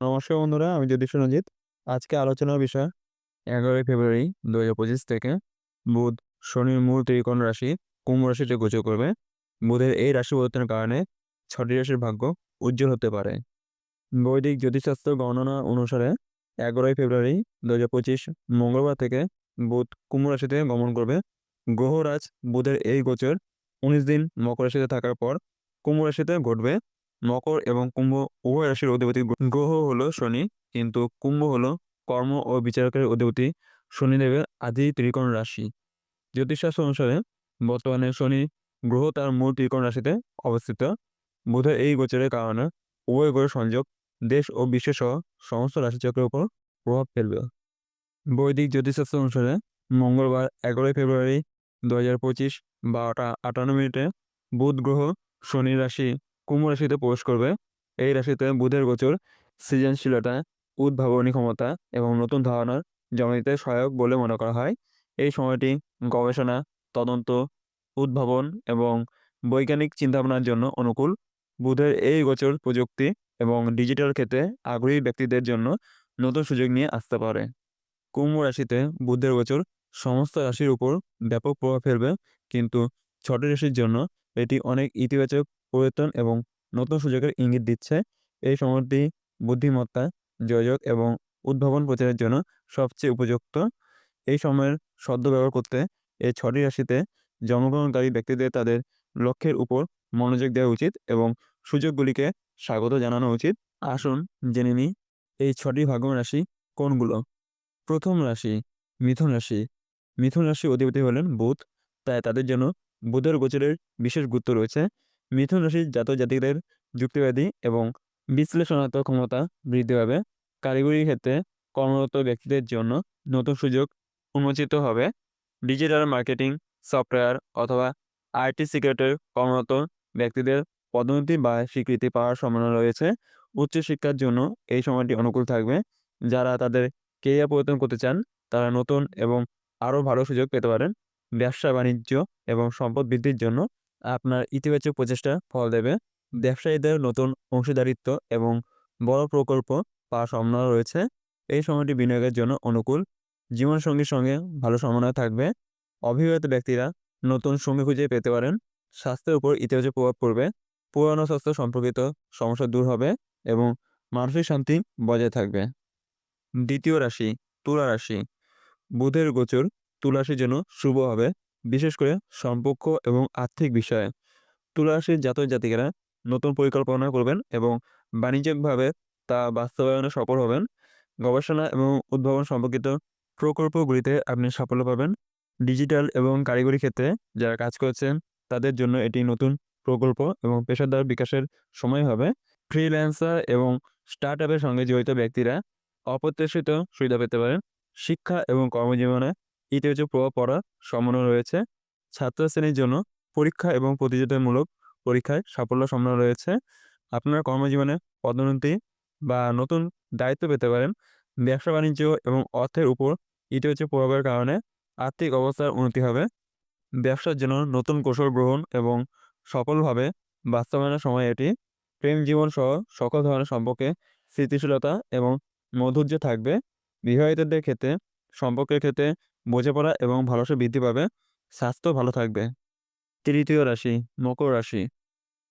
নমস্কার বন্ধুরা, আমি জ্যোতিষ রঞ্জিত। আজকে আলোচনার বিষয় ১১ই ফেব্রুয়ারি ২০২৫ থেকে বুধ শনির মূল ত্রিকোণ রাশি কুম্ভ রাশিতে গোচর করবে। বুধের এই রাশি পরিবর্তনের কারণে ৬টি রাশির ভাগ্য উজ্জ্বল হতে পারে। বৈদিক জ্যোতিষশাস্ত্র গণনা অনুসারে ১১ই ফেব্রুয়ারি ২০২৫ মঙ্গলবার থেকে বুধ কুম্ভ রাশিতে গমন করবে। গ্রহরাজ বুধের এই গোচর ১৯ দিন মকর রাশিতে থাকার পর কুম্ভ রাশিতে ঘটবে। মকর এবং কুম্ভ উভয় রাশির অধিপতি গ্রহ হলো শনি, কিন্তু কুম্ভ হলো কর্ম ও বিচারকের অধিপতি শনিদেবের আদি ত্রিকোণ রাশি। জ্যোতিষশাস্ত্র অনুসারে বর্তমানে শনি গ্রহ তার মূল ত্রিকোণ রাশিতে অবস্থিত। বুধের এই গোচরের কারণে উভয় গ্রহের সংযোগ দেশ ও বিশ্ব সহ সমস্ত রাশিচক্রের উপর প্রভাব ফেলবে। বৈদিক জ্যোতিষশাস্ত্র অনুসারে মঙ্গলবার ১১ই ফেব্রুয়ারি ২০২৫ ১২টা ৫৮ বুধ গ্রহ শনির রাশি কুম্ভ রাশিতে প্রবেশ করবে। এই রাশিতে বুধের গোচর সৃজনশীলতা, উদ্ভাবনী ক্ষমতা এবং নতুন ধারণার জন্ম দিতে সহায়ক বলে মনে করা হয়। এই সময়টি গবেষণা, তদন্ত, উদ্ভাবন এবং বৈজ্ঞানিক চিন্তাভাবনার জন্য অনুকূল। বুধের এই গোচর প্রযুক্তি এবং ডিজিটাল ক্ষেত্রে আগ্রহী ব্যক্তিদের জন্য নতুন সুযোগ নিয়ে আসতে পারে। কুম্ভ রাশিতে বুধের গোচর সমস্ত রাশির উপর ব্যাপক প্রভাব ফেলবে, কিন্তু ৬টি রাশির জন্য এটি অনেক ইতিবাচক পরিবর্তন এবং নতুন সুযোগের ইঙ্গিত দিচ্ছে। এই সময়টি বুদ্ধিমত্তা, যোগাযোগ এবং উদ্ভাবন প্রচারের জন্য সবচেয়ে উপযুক্ত। এই সময়ের সদ্ব্যবহার করতে এই ৬টি রাশিতে জন্মগ্রহণকারী ব্যক্তিদের তাদের লক্ষ্যের উপর মনোযোগ দেওয়া উচিত এবং সুযোগগুলিকে স্বাগত জানানো উচিত। আসুন জেনে নিই এই ৬টি ভাগ্য রাশি কোনগুলো। প্রথম রাশি মিথুন রাশি। মিথুন রাশির অধিপতি হলেন বুধ, তাই তাদের জন্য বুধের গোচরের বিশেষ গুরুত্ব রয়েছে। মিথুন রাশির জাতক জাতিকদের যুক্তিবাদী এবং বিশ্লেষণাত্মক ক্ষমতা বৃদ্ধি পাবে। কারিগরি ক্ষেত্রে কর্মরত ব্যক্তিদের জন্য নতুন সুযোগ উন্মোচিত হবে। ডিজিটাল মার্কেটিং, সফটওয়্যার অথবা আইটি সেক্টরে কর্মরত ব্যক্তিদের পদোন্নতি বা স্বীকৃতি পাওয়ার সম্ভাবনা রয়েছে। উচ্চশিক্ষার জন্য এই সময়টি অনুকূল থাকবে। যারা তাদের কেরিয়ার পরিবর্তন করতে চান তারা নতুন এবং আরও ভালো সুযোগ পেতে পারেন। ব্যবসা-বাণিজ্য এবং সম্পদ বৃদ্ধির জন্য আপনার ইতিবাচক প্রচেষ্টা ফল দেবে। ব্যবসায়ীদের নতুন অংশীদারিত্ব এবং বড় প্রকল্প পাওয়ার সম্ভাবনা রয়েছে। এই সময়টি বিনিয়োগের জন্য অনুকূল। জীবনসঙ্গীর সঙ্গে ভালো সমন্বয় থাকবে। অবিবাহিত ব্যক্তিরা নতুন সঙ্গী খুঁজে পেতে পারেন। স্বাস্থ্যের উপর ইতিবাচক প্রভাব পড়বে। পুরানো স্বাস্থ্য সম্পর্কিত সমস্যা দূর হবে এবং মানসিক শান্তি বজায় থাকবে। দ্বিতীয় রাশি তুলা রাশি। বুধের গোচর তুলা রাশির জন্য শুভ হবে, বিশেষ করে সম্পর্ক এবং আর্থিক বিষয়ে। তুলা রাশির জাতক জাতিকারা নতুন পরিকল্পনা করবেন এবং বাণিজ্যিকভাবে তা বাস্তবায়নে সফল হবেন। গবেষণা এবং উদ্ভাবন সম্পর্কিত প্রকল্পগুলিতে আপনি সাফল্য পাবেন। ডিজিটাল এবং কারিগরি ক্ষেত্রে যারা কাজ করছেন তাদের জন্য এটি নতুন প্রকল্প এবং পেশাদার বিকাশের সময় হবে। ফ্রিল্যান্সার এবং স্টার্টআপের সঙ্গে জড়িত ব্যক্তিরা অপ্রত্যাশিত সুবিধা পেতে পারেন। শিক্ষা এবং কর্মজীবনে ইতিবাচক প্রভাব পড়ার সম্ভাবনা রয়েছে। ছাত্রশ্রেণীর জন্য পরীক্ষা এবং প্রতিযোগিতামূলক পরীক্ষায় সাফল্যের সম্ভাবনা রয়েছে। আপনার কর্মজীবনে পদোন্নতি বা নতুন দায়িত্ব পেতে পারেন। ব্যবসা-বাণিজ্য এবং অর্থের উপর ইতিবাচক প্রভাবের কারণে আর্থিক অবস্থার উন্নতি হবে। ব্যবসার জন্য নতুন কৌশল গ্রহণ এবং সফলভাবে বাস্তবায়নের সময় এটি। প্রেম জীবন সহ সকল ধরনের সম্পর্কে স্থিতিশীলতা এবং মধুর্য থাকবে। বিবাহিতদের ক্ষেত্রে সম্পর্কের ক্ষেত্রে বোঝাপড়া এবং ভালোবাসা বৃদ্ধি পাবে। স্বাস্থ্য ভালো থাকবে। তৃতীয় রাশি মকর রাশি।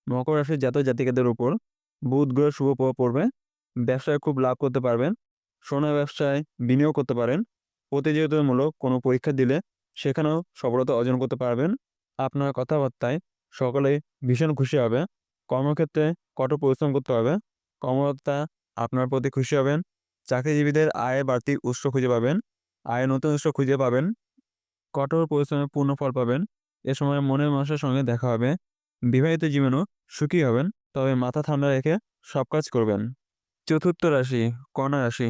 মকর রাশির জাতক জাতিকাদের উপর বুধ গ্রহের শুভ প্রভাব পড়বে। ব্যবসায় খুব লাভ করতে পারবেন। সোনা ব্যবসায় বিনিয়োগ করতে পারেন। প্রতিযোগিতামূলক কোনো পরীক্ষা দিলে সেখানেও সফলতা অর্জন করতে পারবেন। আপনার কথাবার্তায় সকলে ভীষণ খুশি হবে। কর্মক্ষেত্রে কঠোর পরিশ্রম করতে হবে। কর্মকর্তা আপনার প্রতি খুশি হবেন। চাকরিজীবীদের আয়ের বাড়তি উৎস খুঁজে পাবেন। আয়ের নতুন উৎস খুঁজে পাবেন। কঠোর পরিশ্রমের পূর্ণ ফল পাবেন। এ সময় মনের মানুষের সঙ্গে দেখা হবে। বিবাহিত জীবনেও সুখী হবেন, তবে মাথা ঠান্ডা রেখে সব কাজ করবেন। চতুর্থ রাশি কন্যা রাশি।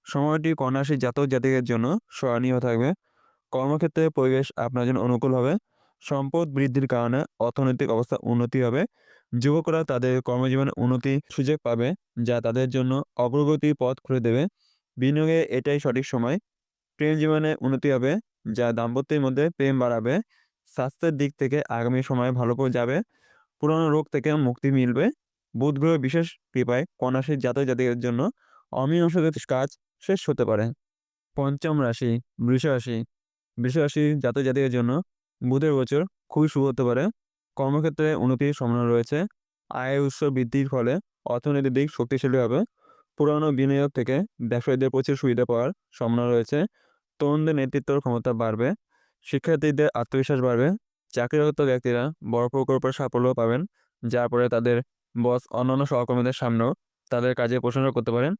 সময়টি কন্যা রাশির জাতক জাতিকের জন্য সহনীয় থাকবে। কর্মক্ষেত্রে পরিবেশ আপনার জন্য অনুকূল হবে। সম্পদ বৃদ্ধির কারণে অর্থনৈতিক অবস্থা উন্নতি হবে। যুবকরা তাদের কর্মজীবনে উন্নতি সুযোগ পাবে, যা তাদের জন্য অগ্রগতির পথ খুলে দেবে। বিনিয়োগে এটাই সঠিক সময়। প্রেম জীবনে উন্নতি হবে, যা দাম্পত্যের মধ্যে প্রেম বাড়াবে। স্বাস্থ্যের দিক থেকে আগামী সময়ে ভালো করে যাবে। পুরানো রোগ থেকে মুক্তি মিলবে। বুধ গ্রহের বিশেষ কৃপায় কন্যা রাশির জাতক জাতিকের জন্য অমীমাংসিত কাজ শেষ হতে পারে। পঞ্চম রাশি বৃষ রাশি। বৃষ রাশি জাতক জাতিকের জন্য বুধের গোচর খুবই শুভ হতে পারে। কর্মক্ষেত্রে উন্নতির সম্ভাবনা রয়েছে। আয়ের উৎস বৃদ্ধির ফলে অর্থনৈতিক দিক শক্তিশালী হবে। পুরানো বিনিয়োগ থেকে ব্যবসায়ীদের প্রচুর সুবিধা পাওয়ার সম্ভাবনা রয়েছে। তরুণদের নেতৃত্বের ক্ষমতা বাড়বে। শিক্ষার্থীদের আত্মবিশ্বাস বাড়বে। চাকরিরত ব্যক্তিরা বড় প্রকল্পের সাফল্য পাবেন, যার ফলে তাদের বস অন্যান্য সহকর্মীদের সামনেও তাদের কাজে প্রশংসা করতে পারেন।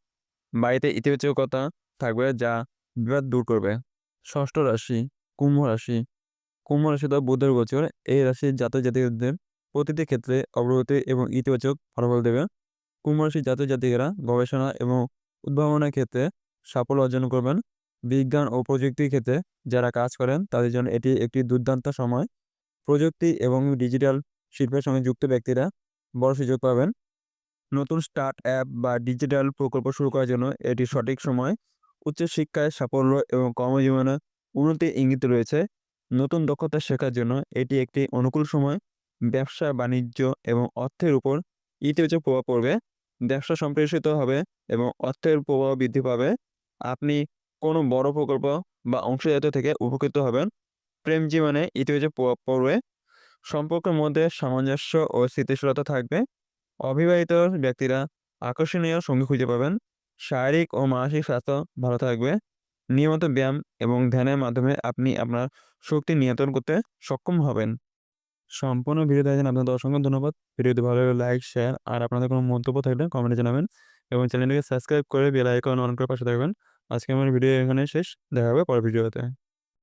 বাড়িতে ইতিবাচকতা থাকবে, যা বিবাদ দূর করবে। ষষ্ঠ রাশি কুম্ভ রাশি। কুম্ভ রাশিতে বুধের গোচর এই রাশির জাতক জাতিকদের প্রতিটি ক্ষেত্রে অগ্রগতি এবং ইতিবাচক ফলাফল দেবে। কুম্ভ রাশির জাতক জাতিকেরা গবেষণা এবং উদ্ভাবনের ক্ষেত্রে সাফল্য অর্জন করবেন। বিজ্ঞান ও প্রযুক্তির ক্ষেত্রে যারা কাজ করেন তাদের জন্য এটি একটি দুর্দান্ত সময়। প্রযুক্তি এবং ডিজিটাল শিল্পের সঙ্গে যুক্ত ব্যক্তিরা বড় সুযোগ পাবেন। নতুন স্টার্ট অ্যাপ বা ডিজিটাল প্রকল্প শুরু করার জন্য এটি সঠিক সময়। উচ্চশিক্ষায় সাফল্য এবং কর্মজীবনে উন্নতির ইঙ্গিত রয়েছে। নতুন দক্ষতা শেখার জন্য এটি একটি অনুকূল সময়। ব্যবসা বাণিজ্য এবং অর্থের উপর ইতিবাচক প্রভাব পড়বে। ব্যবসা সম্প্রসারিত হবে এবং অর্থের প্রবাহ বৃদ্ধি পাবে। আপনি কোনো বড় প্রকল্প বা অংশীদারিত্ব থেকে উপকৃত হবেন। প্রেম জীবনে ইতিবাচক প্রভাব পড়বে। সম্পর্কের মধ্যে সামঞ্জস্য ও স্থিতিশীলতা থাকবে। অবিবাহিত ব্যক্তিরা আকর্ষণীয় সঙ্গী খুঁজে পাবেন। শারীরিক ও মানসিক স্বাস্থ্য ভালো থাকবে। নিয়মিত ব্যায়াম এবং ধ্যানের মাধ্যমে আপনি আপনার শক্তি নিয়ন্ত্রণ করতে সক্ষম হবেন। সম্পূর্ণ ভিডিও দেখার জন্য আপনাদের অসংখ্য ধন্যবাদ। ভিডিওটি ভালো লাগলে লাইক, শেয়ার আর আপনাদের কোনো মন্তব্য থাকলে কমেন্টে জানাবেন এবং চ্যানেলটিকে সাবস্ক্রাইব করে বেল আইকন অন করে পাশে থাকবেন। আজকে আমার ভিডিও এখানে শেষ। দেখা হবে পরের ভিডিওতে।